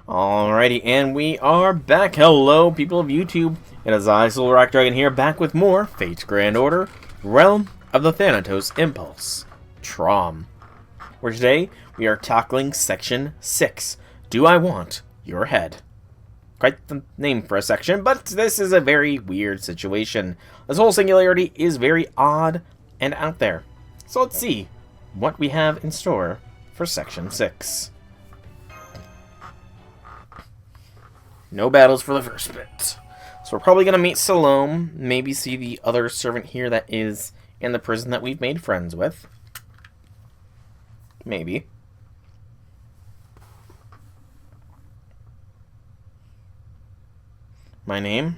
Alrighty, and we are back. Hello, people of YouTube. It is I, Soul Rock Dragon here, back with more Fate's Grand Order, Realm of the Thanatos Impulse, Traum. Where today, we are tackling Section 6, Do I Want Your Head? Quite the name for a section, but this is a very weird situation. This whole singularity is very odd and out there. So let's see what we have in store for Section 6. No battles for the first bit. So we're probably going to meet Salome, maybe see the other servant here that is in the prison that we've made friends with. Maybe. My name?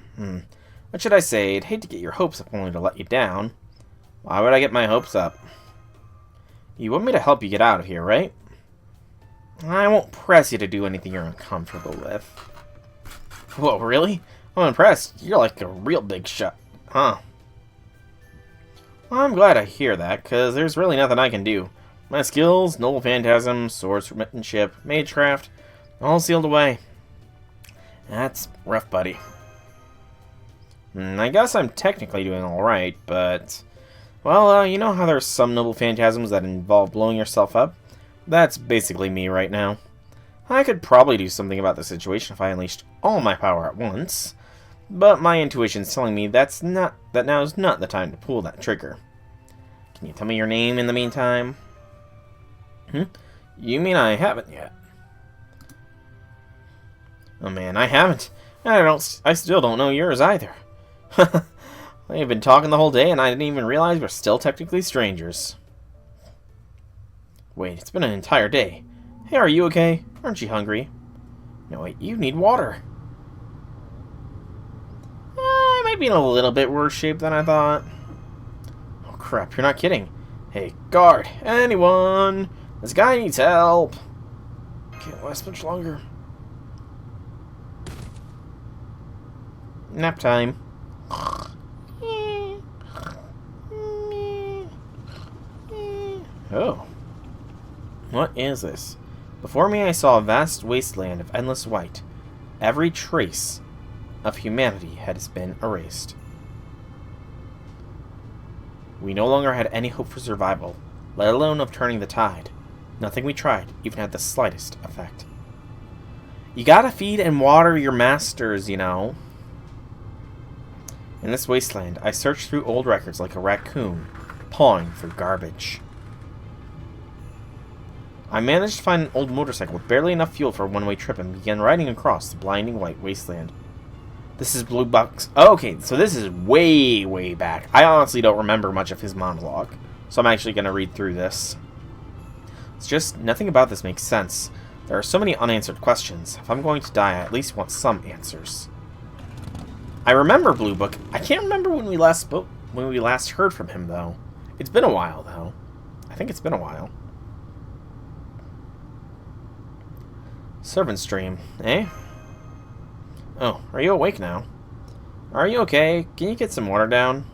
What should I say? I'd hate to get your hopes up only to let you down. Why would I get my hopes up? You want me to help you get out of here, right? I won't press you to do anything you're uncomfortable with. Whoa, really? I'm impressed. You're like a real big shot, huh? Well, I'm glad to hear that, because there's really nothing I can do. My skills, noble phantasm, swordsmanship, magecraft, all sealed away. That's rough, buddy. I guess I'm technically doing alright, but... Well, you know how there's some noble phantasms that involve blowing yourself up? That's basically me right now. I could probably do something about the situation if I unleashed all my power at once, but my intuition's telling me that now's not the time to pull that trigger. Can you tell me your name in the meantime? You mean I haven't yet? Oh man, I haven't. I still don't know yours either. I've been talking the whole day and I didn't even realize we're still technically strangers. Wait, it's been an entire day. Hey, are you okay? Aren't you hungry? No, wait, you need water. I might be in a little bit worse shape than I thought. Oh crap, you're not kidding. Hey, guard, anyone? This guy needs help. Can't last much longer. Nap time. Oh. What is this? Before me I saw a vast wasteland of endless white. Every trace of humanity has been erased. We no longer had any hope for survival, let alone of turning the tide. Nothing we tried even had the slightest effect. You gotta feed and water your masters, you know. In this wasteland, I searched through old records like a raccoon, pawing for garbage. I managed to find an old motorcycle with barely enough fuel for a one-way trip and began riding across the blinding white wasteland. This is Blue Box. Oh, okay, so this is way, way back. I honestly don't remember much of his monologue, so I'm actually going to read through this. It's just, nothing about this makes sense. There are so many unanswered questions. If I'm going to die, I at least want some answers. I remember Blue Book. I can't remember when we last heard from him, though. It's been a while, though. I think it's been a while. Servant's dream, eh? Oh, are you awake now? Are you okay? Can you get some water down?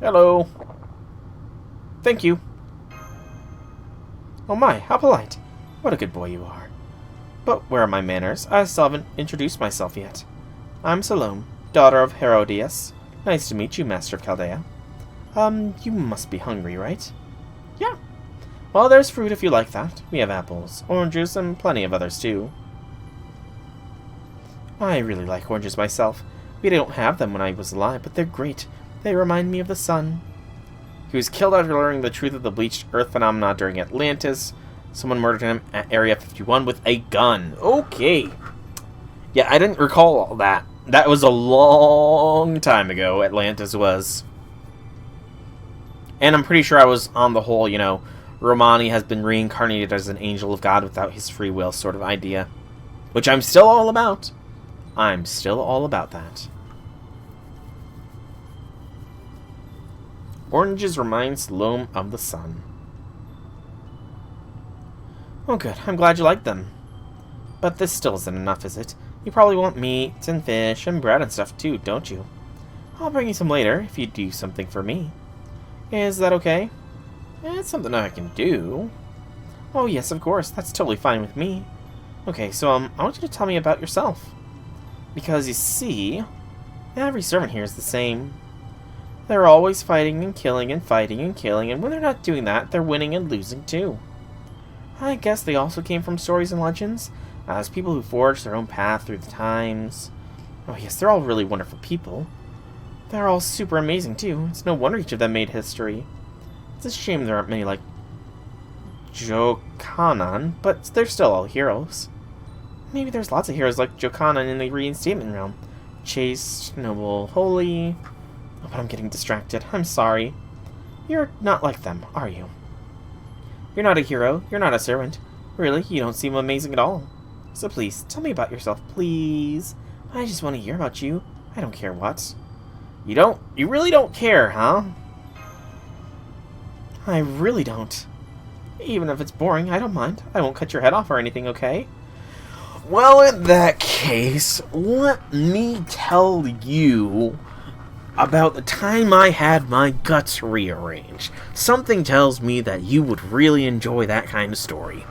Hello. Thank you. Oh my, how polite. What a good boy you are. But where are my manners? I still haven't introduced myself yet. I'm Salome, daughter of Herodias. Nice to meet you, Master of Chaldea. You must be hungry, right? Yeah. Well, there's fruit if you like that. We have apples, oranges, and plenty of others too. I really like oranges myself. We don't have them when I was alive, but they're great. They remind me of the sun. He was killed after learning the truth of the bleached earth phenomena during Atlantis. Someone murdered him at Area 51 with a gun. Okay. Yeah, I didn't recall all that. That was a long time ago, Atlantis was. And I'm pretty sure I was on the whole, you know, Romani has been reincarnated as an angel of God without his free will sort of idea. Which I'm still all about. I'm still all about that. Oranges remind Salome of the sun. Oh good, I'm glad you like them. But this still isn't enough, is it? You probably want meat and fish and bread and stuff too, don't you? I'll bring you some later if you do something for me. Is that okay? It's something I can do. Oh, yes, of course. That's totally fine with me. Okay, so, I want you to tell me about yourself. Because, you see, every servant here is the same. They're always fighting and killing and fighting and killing, and when they're not doing that, they're winning and losing too. I guess they also came from stories and legends, as people who forged their own path through the times. Oh yes, they're all really wonderful people. They're all super amazing too. It's no wonder each of them made history. It's a shame there aren't many like Jokanan, but they're still all heroes. Maybe there's lots of heroes like Jokanan in the reinstatement realm. Chaste, noble, holy... Oh, but I'm getting distracted. I'm sorry. You're not like them, are you? You're not a hero. You're not a servant. Really, you don't seem amazing at all. So please, tell me about yourself, please. I just want to hear about you. I don't care what. You don't? You really don't care, huh? I really don't. Even if it's boring, I don't mind. I won't cut your head off or anything, okay? Well, in that case, let me tell you about the time I had my guts rearranged. Something tells me that you would really enjoy that kind of story.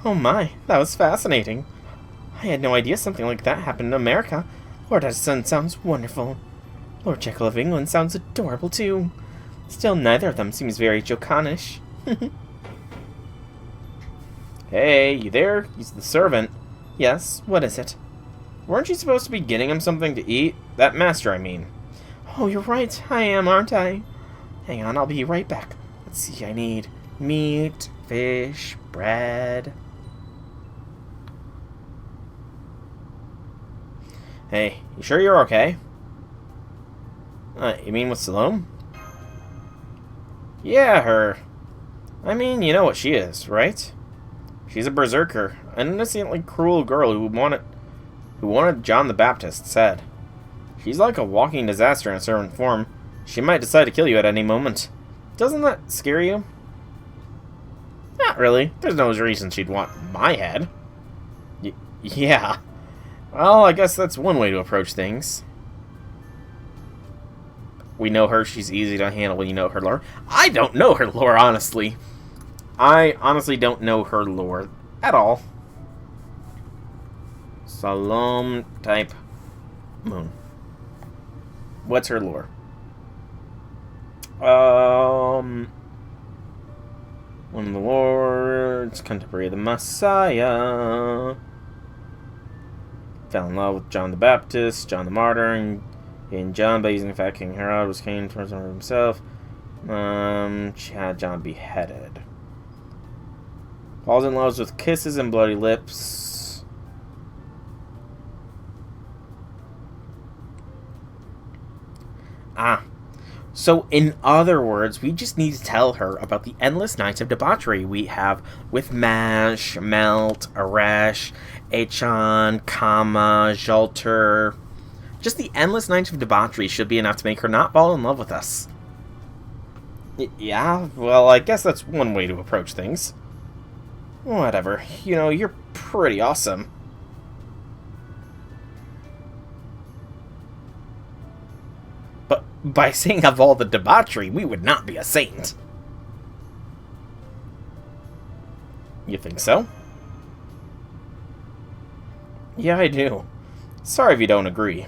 Oh my, that was fascinating. I had no idea something like that happened in America. Lord Hudson sounds wonderful. Lord Jekyll of England sounds adorable too. Still, neither of them seems very Jokanish. Hey, you there? He's the servant. Yes, what is it? Weren't you supposed to be getting him something to eat? That master, I mean. Oh, you're right. I am, aren't I? Hang on, I'll be right back. Let's see, I need meat, fish, bread. Hey, you sure you're okay? You mean with Salome? Yeah, her. I mean, you know what she is, right? She's a berserker, an innocently cruel girl who wanted John the Baptist said. She's like a walking disaster in a servant form. She might decide to kill you at any moment. Doesn't that scare you? Not really. There's no reason she'd want my head. Yeah. Well, I guess that's one way to approach things. We know her. She's easy to handle when you know her lore. I don't know her lore, honestly. I honestly don't know her lore at all. Salome type moon. What's her lore? One of the lords, contemporary of the Messiah, fell in love with John the Baptist, John the Martyr, and John by using the fact King Herod was king towards himself. She had John beheaded. Falls in love with kisses and bloody lips. So in other words, we just need to tell her about the endless nights of debauchery we have with Mash, Melt, Aresh, Achan, Kama, Jolter. Just the endless nights of debauchery should be enough to make her not fall in love with us. Yeah, well, I guess that's one way to approach things. Whatever. You know, you're pretty awesome. But by saying of all the debauchery, we would not be a saint. You think so? Yeah, I do. Sorry if you don't agree.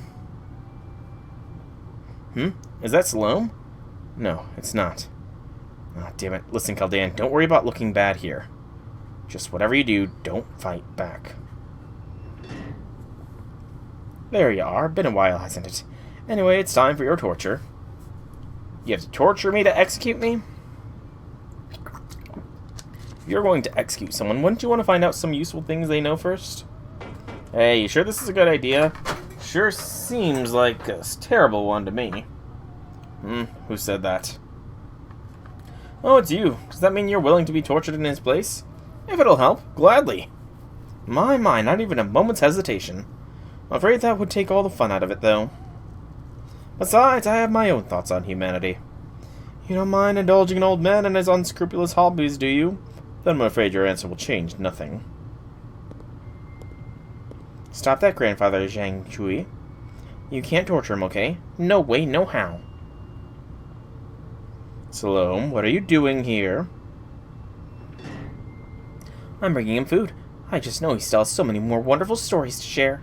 Is that Salome? No, it's not. Ah, damn it. Listen, Kaldan, don't worry about looking bad here. Just whatever you do, don't fight back. There you are. Been a while, hasn't it? Anyway, it's time for your torture. You have to torture me to execute me? If you're going to execute someone, wouldn't you want to find out some useful things they know first? Hey, you sure this is a good idea? Sure seems like a terrible one to me. Who said that? Oh, it's you. Does that mean you're willing to be tortured in his place? If it'll help, gladly. My, not even a moment's hesitation. I'm afraid that would take all the fun out of it, though. Besides, I have my own thoughts on humanity. You don't mind indulging an old man in his unscrupulous hobbies, do you? Then I'm afraid your answer will change nothing. Stop that, Grandfather Zhang Chui. You can't torture him, okay? No way, no how. Salome, what are you doing here? I'm bringing him food. I just know he still has so many more wonderful stories to share.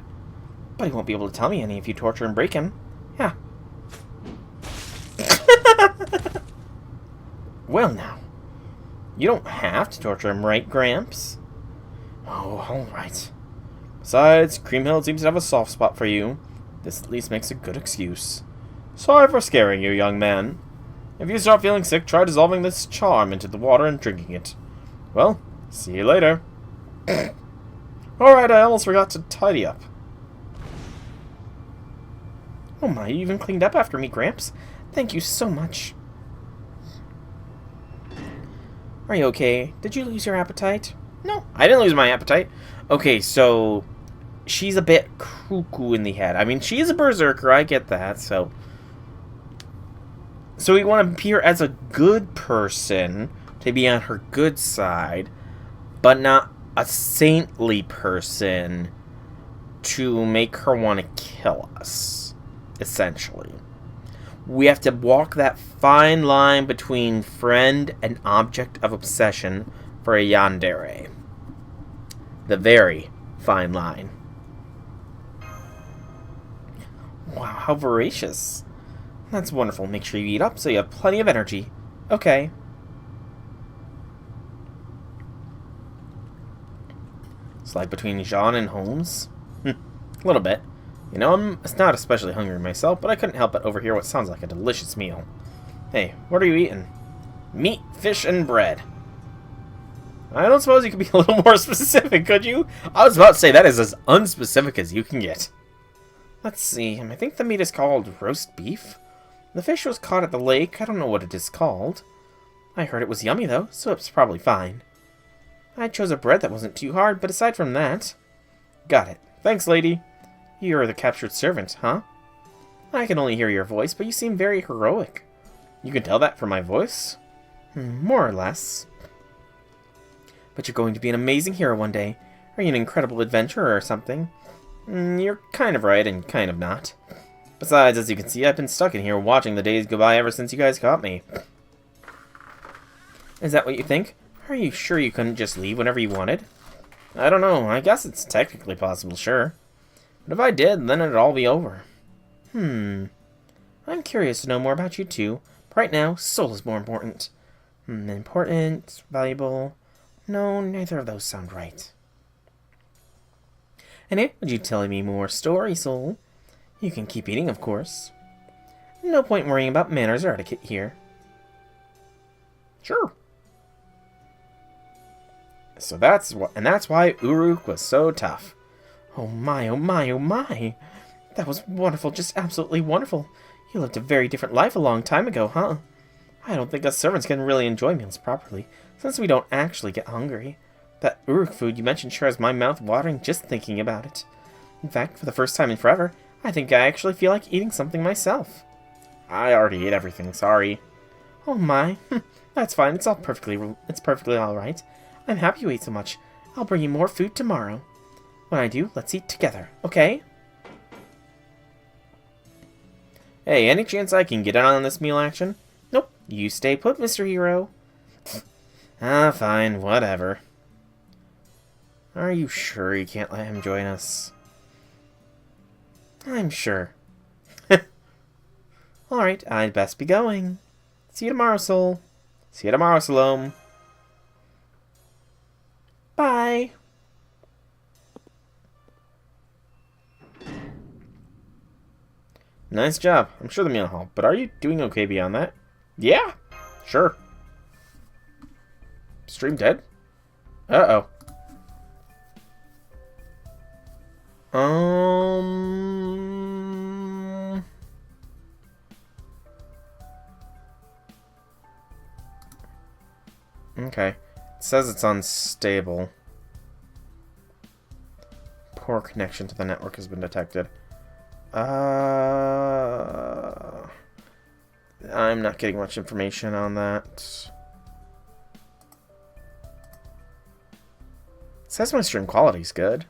But he won't be able to tell me any if you torture and break him. Yeah. Well now. You don't have to torture him, right, Gramps? Oh, alright. Besides, Creamhill seems to have a soft spot for you. This at least makes a good excuse. Sorry for scaring you, young man. If you start feeling sick, try dissolving this charm into the water and drinking it. Well, see you later. Alright, I almost forgot to tidy up. Oh my, you even cleaned up after me, Gramps. Thank you so much. Are you okay? Did you lose your appetite? No, I didn't lose my appetite. Okay, so she's a bit cuckoo in the head. I mean, she is a berserker, I get that, so we want to appear as a good person, to be on her good side, but not a saintly person to make her want to kill us, essentially. We have to walk that fine line between friend and object of obsession for a yandere. The very fine line. Wow, how voracious. That's wonderful. Make sure you eat up so you have plenty of energy. Okay. It's like between Jean and Holmes. A little bit. You know, I'm not especially hungry myself, but I couldn't help but overhear what sounds like a delicious meal. Hey, what are you eating? Meat, fish, and bread. I don't suppose you could be a little more specific, could you? I was about to say that is as unspecific as you can get. Let's see. I think the meat is called roast beef. The fish was caught at the lake. I don't know what it is called. I heard it was yummy, though, so it's probably fine. I chose a bread that wasn't too hard, but aside from that... Got it. Thanks, lady. You're the captured servant, huh? I can only hear your voice, but you seem very heroic. You can tell that from my voice? More or less. But you're going to be an amazing hero one day. Are you an incredible adventurer or something? You're kind of right and kind of not. Besides, as you can see, I've been stuck in here watching the days go by ever since you guys caught me. Is that what you think? Are you sure you couldn't just leave whenever you wanted? I don't know. I guess it's technically possible, sure. But if I did, then it'd all be over. I'm curious to know more about you, too. But right now, soul is more important. Important, valuable... No, neither of those sound right. And would you tell me more story, Soul? You can keep eating, of course. No point worrying about manners or etiquette here. Sure. So that's why Uruk was so tough. Oh my, oh my, oh my. That was wonderful, just absolutely wonderful. You lived a very different life a long time ago, huh? I don't think us servants can really enjoy meals properly, since we don't actually get hungry. That Uruk food you mentioned sure has my mouth watering just thinking about it. In fact, for the first time in forever, I think I actually feel like eating something myself. I already ate everything, sorry. Oh my, that's fine, it's perfectly alright. I'm happy you ate so much. I'll bring you more food tomorrow. When I do, let's eat together, okay? Hey, any chance I can get in on this meal action? Nope, you stay put, Mr. Hero. Fine, whatever. Are you sure you can't let him join us? I'm sure. Alright, I'd best be going. See you tomorrow, Soul. See you tomorrow, Salome. Bye. Nice job. I'm sure the meal helped, but are you doing okay beyond that? Yeah, sure. Stream dead? Uh-oh. Okay. It says it's unstable. Poor connection to the network has been detected. I'm not getting much information on that. It says my stream quality's good.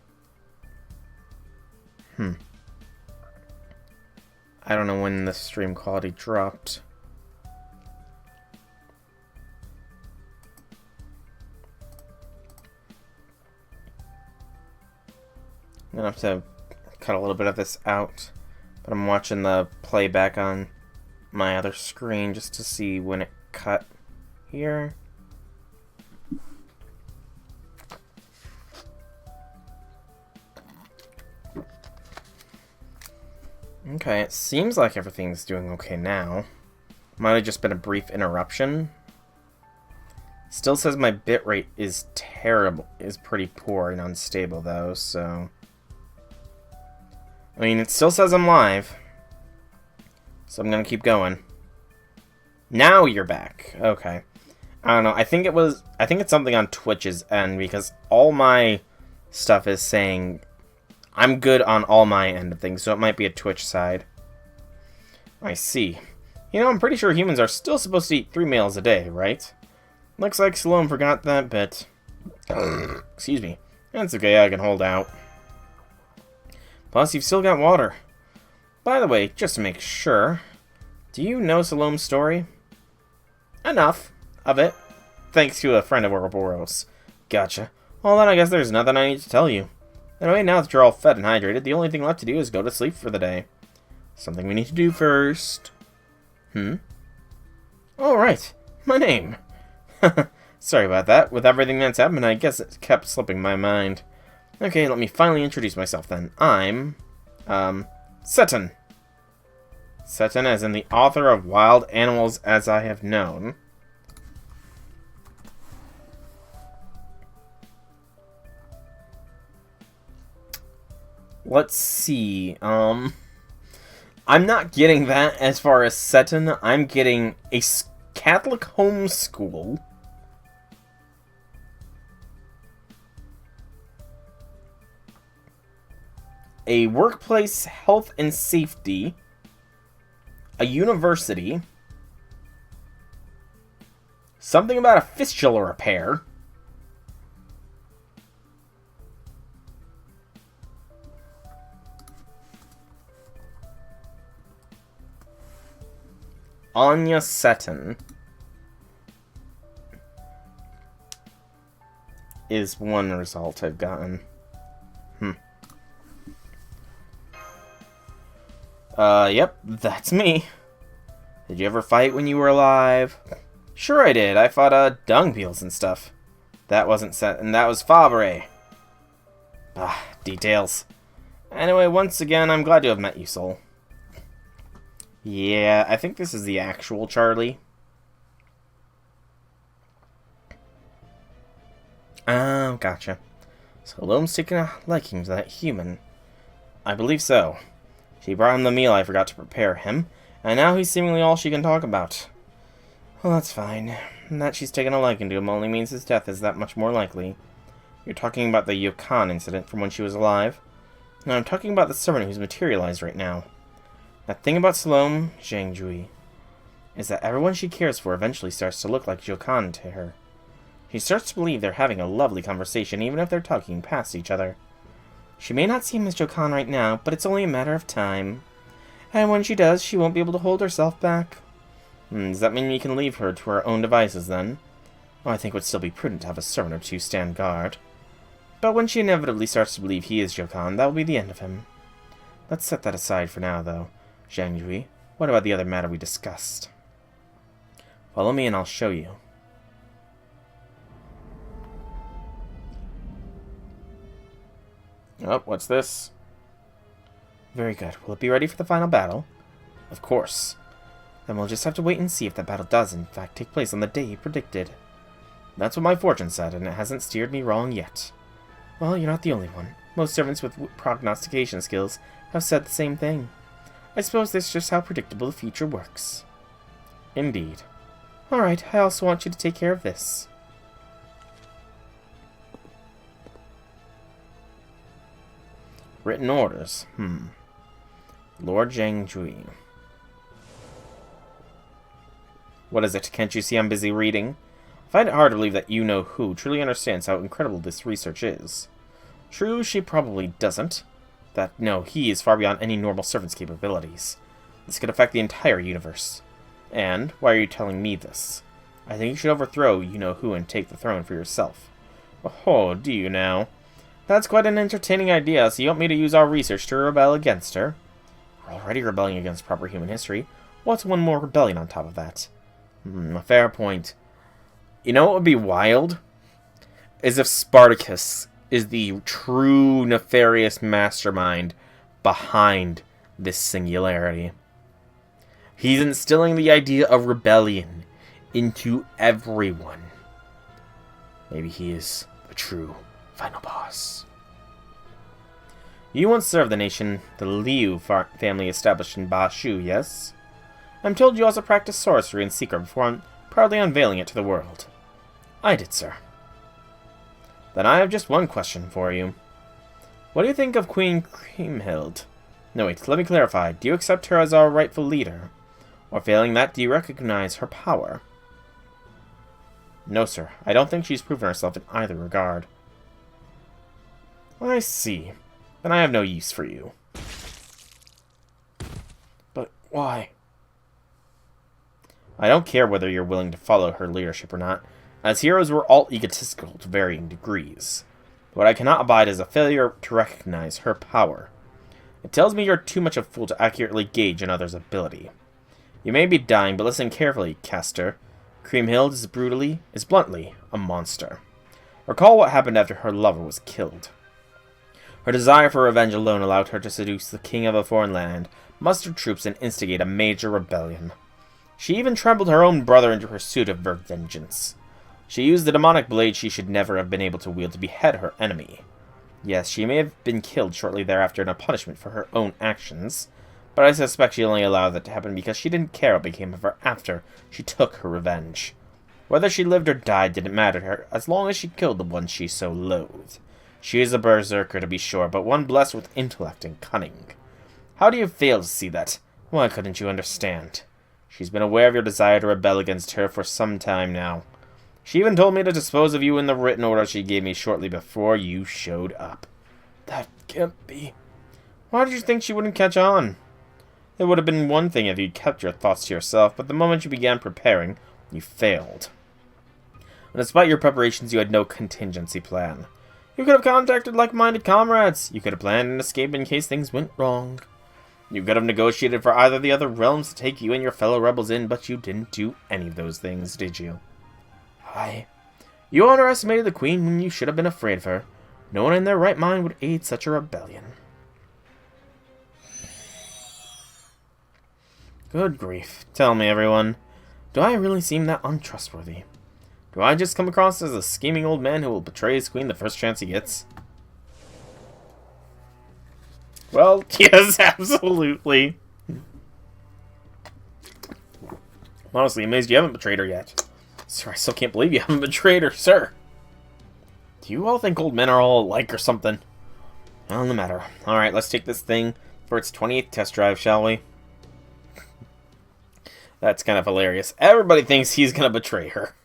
I don't know when the stream quality dropped. I'm gonna have to cut a little bit of this out, but I'm watching the playback on my other screen just to see when it cut here. Okay, it seems like everything's doing okay now. Might have just been a brief interruption. Still says my bitrate is terrible, is pretty poor and unstable though, so... I mean, it still says I'm live. So I'm gonna keep going. Now you're back. Okay. I don't know, I think it's something on Twitch's end, because all my stuff is saying I'm good on all my end of things, so it might be a Twitch side. I see. You know, I'm pretty sure humans are still supposed to eat 3 meals a day, right? Looks like Sloan forgot that bit. Excuse me. That's okay, I can hold out. Plus, you've still got water. By the way, just to make sure, do you know Salome's story? Enough of it. Thanks to a friend of Ouroboros. Gotcha. Well then, I guess there's nothing I need to tell you. Anyway, now that you're all fed and hydrated, the only thing left to do is go to sleep for the day. Something we need to do first. Oh, right. My name. Sorry about that. With everything that's happened, I guess it kept slipping my mind. Okay, let me finally introduce myself then. I'm, Seton. Seton as in the author of Wild Animals as I Have Known. Let's see, I'm not getting that as far as Seton. I'm getting a Catholic homeschool. A workplace health and safety. A university. Something about a fistula repair. Anya Seton is one result I've gotten. Yep, that's me. Did you ever fight when you were alive? Sure I did. I fought, dung beetles and stuff. That wasn't Seton, that was Fabre. Ah, details. Anyway, once again, I'm glad to have met you, Soul. Yeah, I think this is the actual Charlie. Oh, gotcha. So Loam's taking a liking to that human. I believe so. She brought him the meal I forgot to prepare him, and now he's seemingly all she can talk about. Well, that's fine. That she's taken a liking to him only means his death is that much more likely. You're talking about the Yokan incident from when she was alive? No, I'm talking about the servant who's materialized right now. That thing about Salome, Zhangjui, is that everyone she cares for eventually starts to look like Yokan to her. She starts to believe they're having a lovely conversation even if they're talking past each other. She may not seem as Yokan right now, but it's only a matter of time. And when she does, she won't be able to hold herself back. Does that mean we can leave her to her own devices then? Well, I think it would still be prudent to have a servant or two stand guard. But when she inevitably starts to believe he is Yokan, that will be the end of him. Let's set that aside for now, though. Zhangjui, what about the other matter we discussed? Follow me and I'll show you. Oh, what's this? Very good. Will it be ready for the final battle? Of course. Then we'll just have to wait and see if that battle does, in fact, take place on the day you predicted. That's what my fortune said, and it hasn't steered me wrong yet. Well, you're not the only one. Most servants with prognostication skills have said the same thing. I suppose that's just how predictable the future works. Indeed. Alright, I also want you to take care of this. Written orders. Lord Zhangjui. What is it? Can't you see I'm busy reading? I find it hard to believe that you know who truly understands how incredible this research is. True, she probably doesn't. No, he is far beyond any normal servant's capabilities. This could affect the entire universe. And, why are you telling me this? I think you should overthrow you-know-who and take the throne for yourself. Oh, do you now? That's quite an entertaining idea, so you want me to use our research to rebel against her? We're already rebelling against proper human history. What's one more rebellion on top of that? A fair point. You know what would be wild? Is if Spartacus is the true nefarious mastermind behind this singularity. He's instilling the idea of rebellion into everyone. Maybe he is the true final boss. You once served the nation the Liu family established in Bashu, yes? I'm told you also practiced sorcery in secret before proudly unveiling it to the world. I did, sir. Then I have just one question for you. What do you think of Queen Kriemhild? No, wait, let me clarify. Do you accept her as our rightful leader? Or failing that, do you recognize her power? No, sir. I don't think she's proven herself in either regard. I see. Then I have no use for you. But why? I don't care whether you're willing to follow her leadership or not, as heroes we're all egotistical to varying degrees. What I cannot abide is a failure to recognize her power. It tells me you're too much of a fool to accurately gauge another's ability. You may be dying, but listen carefully, Castor. Kriemhild is bluntly a monster. Recall what happened after her lover was killed. Her desire for revenge alone allowed her to seduce the king of a foreign land, muster troops, and instigate a major rebellion. She even trampled her own brother into pursuit of her vengeance. She used the demonic blade she should never have been able to wield to behead her enemy. Yes, she may have been killed shortly thereafter in a punishment for her own actions, but I suspect she only allowed that to happen because she didn't care what became of her after she took her revenge. Whether she lived or died didn't matter to her, as long as she killed the one she so loathed. She is a berserker, to be sure, but one blessed with intellect and cunning. How do you fail to see that? Why couldn't you understand? She's been aware of your desire to rebel against her for some time now. She even told me to dispose of you in the written order she gave me shortly before you showed up. That can't be. Why did you think she wouldn't catch on? It would have been one thing if you'd kept your thoughts to yourself, but the moment you began preparing, you failed. And despite your preparations, you had no contingency plan. You could have contacted like-minded comrades. You could have planned an escape in case things went wrong. You could have negotiated for either of the other realms to take you and your fellow rebels in, but you didn't do any of those things, did you? You underestimated the queen when you should have been afraid of her. No one in their right mind would aid such a rebellion. Good grief. Tell me, everyone. Do I really seem that untrustworthy? Do I just come across as a scheming old man who will betray his queen the first chance he gets? Well, yes, absolutely. I'm honestly amazed you haven't betrayed her yet. Sir, I still can't believe you haven't betrayed her, sir. Do you all think old men are all alike or something? Well, no matter. Alright, let's take this thing for its 28th test drive, shall we? That's kind of hilarious. Everybody thinks he's going to betray her.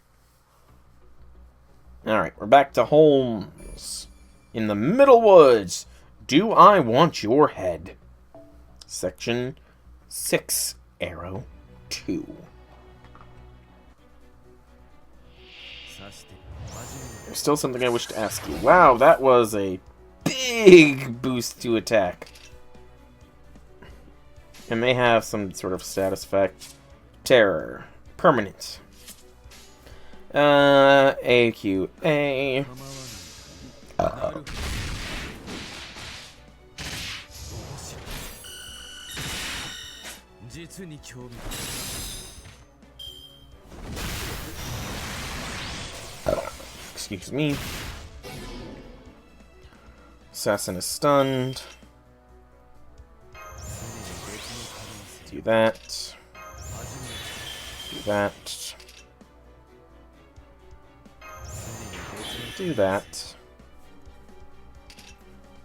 Alright, we're back to Holmes. In the Middle Woods. Do I want your head? Section 6, Arrow 2. There's still something I wish to ask you. Wow, that was a big boost to attack. It may have some sort of status effect. Terror. Permanent. AQA. Excuse me. Assassin is stunned. Do that. Do that. Do that.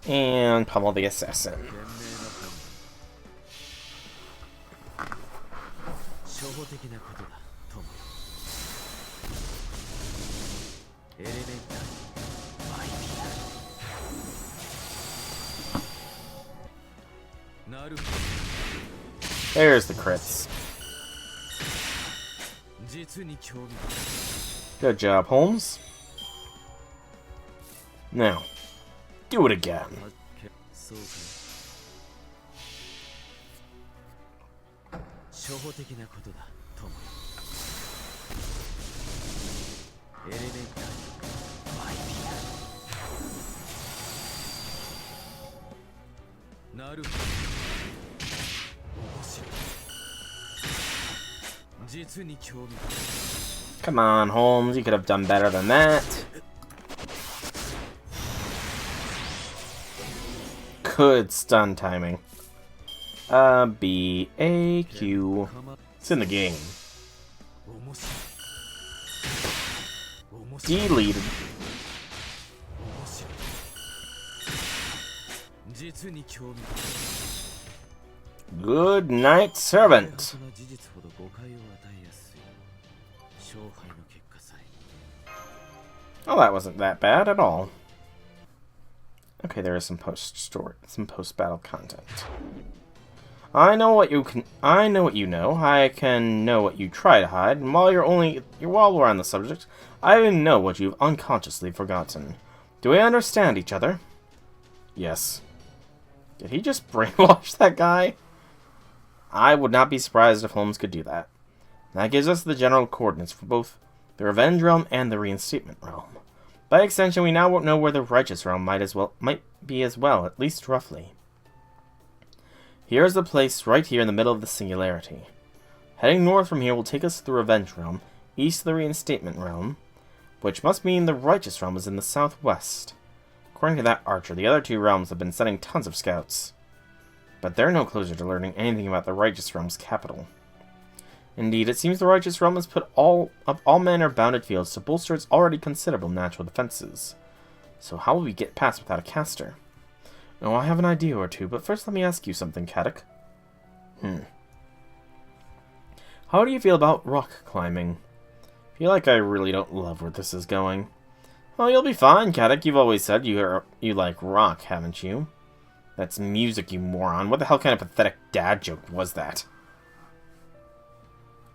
And pummel the assassin. There's the crits. Good job, Holmes. Now, Do it again. Come on, Holmes, you could have done better than that. Good stun timing. B, A, Q. It's in the game. Deleted. Good night, servant. Oh, that wasn't that bad at all. Okay, there is some post-battle content. I know what you know. I can know what you try to hide. And while we're on the subject, I even know what you've unconsciously forgotten. Do we understand each other? Yes. Did he just brainwash that guy? I would not be surprised if Holmes could do that. That gives us the general coordinates for both the Revenge Realm and the Reinstatement Realm. By extension, we now won't know where the Righteous Realm might be as well, at least roughly. Here is the place right here in the middle of the Singularity. Heading north from here will take us to the Revenge Realm, east of the Reinstatement Realm, which must mean the Righteous Realm is in the southwest. According to that archer, the other two realms have been sending tons of scouts, but they're no closer to learning anything about the Righteous Realm's capital. Indeed, it seems the Righteous Realm has put all manner of bounded fields to bolster its already considerable natural defenses. So how will we get past without a caster? Oh, I have an idea or two, but first let me ask you something, Kadok. How do you feel about rock climbing? I feel like I really don't love where this is going. Oh, you'll be fine, Kadok. You've always said you like rock, haven't you? That's music, you moron. What the hell kind of pathetic dad joke was that?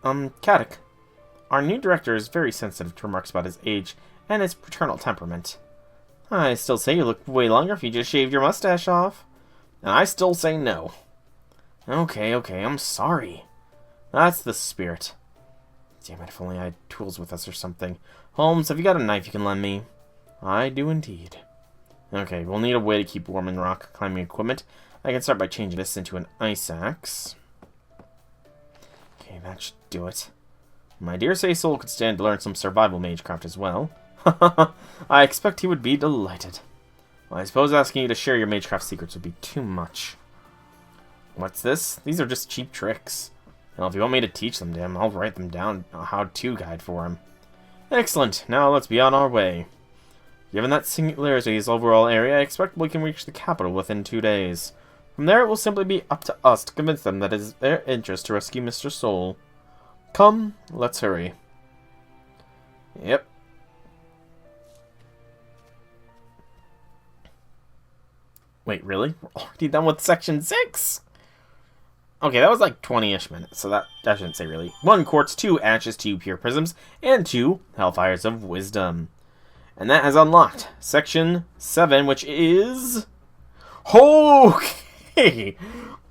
Kadok, our new director is very sensitive to remarks about his age and his paternal temperament. I still say you look way younger if you just shaved your mustache off. And I still say no. Okay, I'm sorry. That's the spirit. Damn it, if only I had tools with us or something. Holmes, have you got a knife you can lend me? I do indeed. Okay, we'll need a way to keep warm in rock climbing equipment. I can start by changing this into an ice axe. Okay, that should do it. My dear Say-Soul could stand to learn some survival magecraft as well. I expect he would be delighted. Well, I suppose asking you to share your magecraft secrets would be too much. What's this? These are just cheap tricks. Well, if you want me to teach them to him, I'll write them down a how-to guide for him. Excellent. Now let's be on our way. Given that Singularity's overall area, I expect we can reach the capital within 2 days. From there, it will simply be up to us to convince them that it is their interest to rescue Mr. Soul. Come, let's hurry. Yep. Wait, really? We're already done with section 6? Okay, that was like 20-ish minutes, so that shouldn't say really. 1 quartz, 2 ashes, 2 pure prisms, and 2 hellfires of wisdom. And that has unlocked section 7, which is... Okay!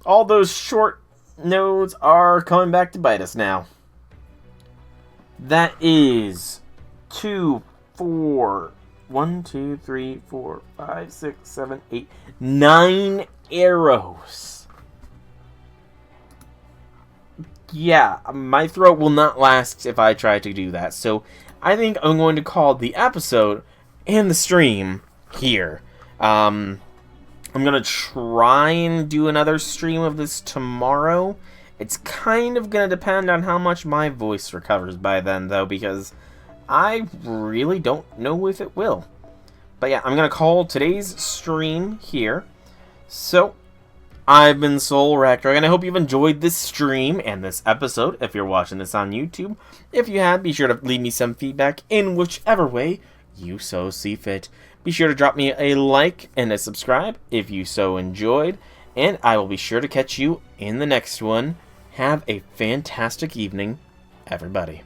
All those short nodes are coming back to bite us now. That is 1, 2, 3, 4, 5, 6, 7, 8, 9 arrows. Yeah, my throat will not last if I try to do that. So I think I'm going to call the episode and the stream here. I'm going to try and do another stream of this tomorrow. It's kind of going to depend on how much my voice recovers by then, though, because I really don't know if it will. But yeah, I'm going to call today's stream here. So, I've been Soul Rector, and I hope you've enjoyed this stream and this episode, if you're watching this on YouTube. If you have, be sure to leave me some feedback in whichever way you so see fit. Be sure to drop me a like and a subscribe if you so enjoyed, and I will be sure to catch you in the next one. Have a fantastic evening, everybody.